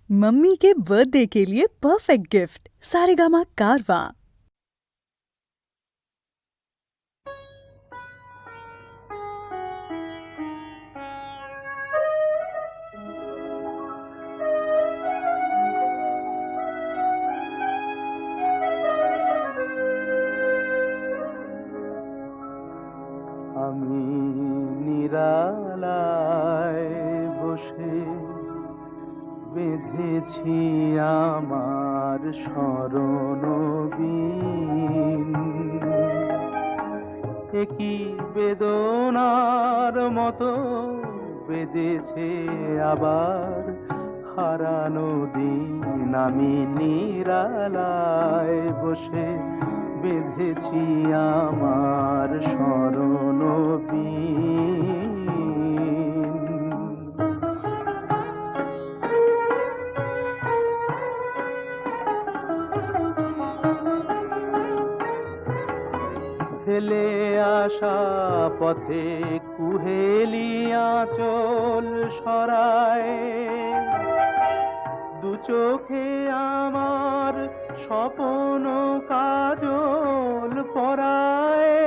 Mummy के birthday के लिए परफेक्ट गिफ्ट सारेगामा कारवा। আমি নিরালায় বসে বেঁধেছি আমার স্মরণ বীণ, একই বেদনার মতো বেজেছে আবার হারানো দিন। আমি নিরালায় বসে বেঁধেছি আমার স্মরণ বীণ। ফেলে আসা পথে কুহেলিয়া চল সরায়, দু চোখে আমার স্বপ্ন কাজল পরায়।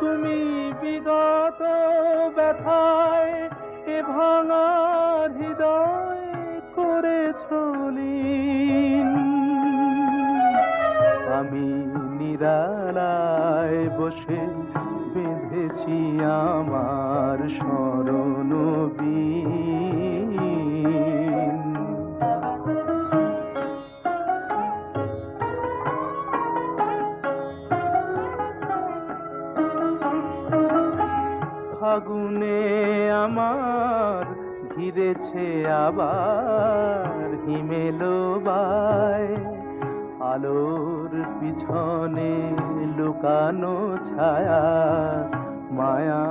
তুমি বিগত ব্যথায় এ ভাঙা হৃদয় করেছ লীন। আমি নিরালায় বসে বেঁধেছি আমার স্মরণ বীণ। ফাগুনে আমার ঘিরেছে আবার হিমেলো বায়, আলোর পিছনে লুকানো ছায়া মায়া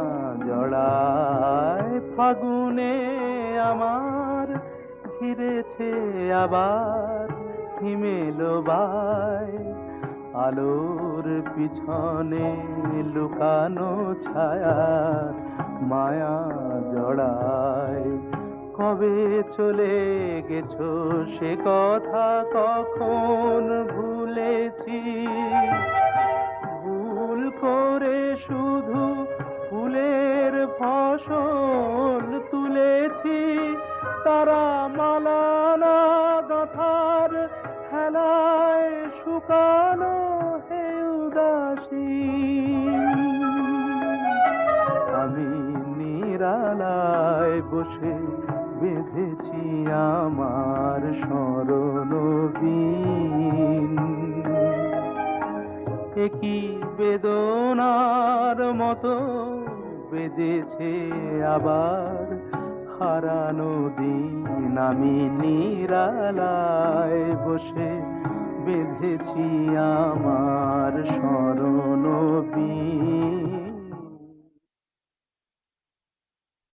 জড়ায়। ফাগুনে আমার ঘিরেছে আবার হিমেলো বায়, আলোর পিছনে লুকানো ছায়া মায়া জড়ায়। কবে চলে গেছো সে কথা কখন ভুলেছি, ভুল করে শুধু ফুলের ফসল তুলেছি। তারা মালানা গাঁথার খেলায় শুকানো হে উদাসী। আমি নিরালায় বসে বেঁধেছি আমার স্মরণ বীণ, একই বেদনার মতো বেজেছে আবার হারানো দিন। আমি নিরালায় বসে বেঁধেছি আমার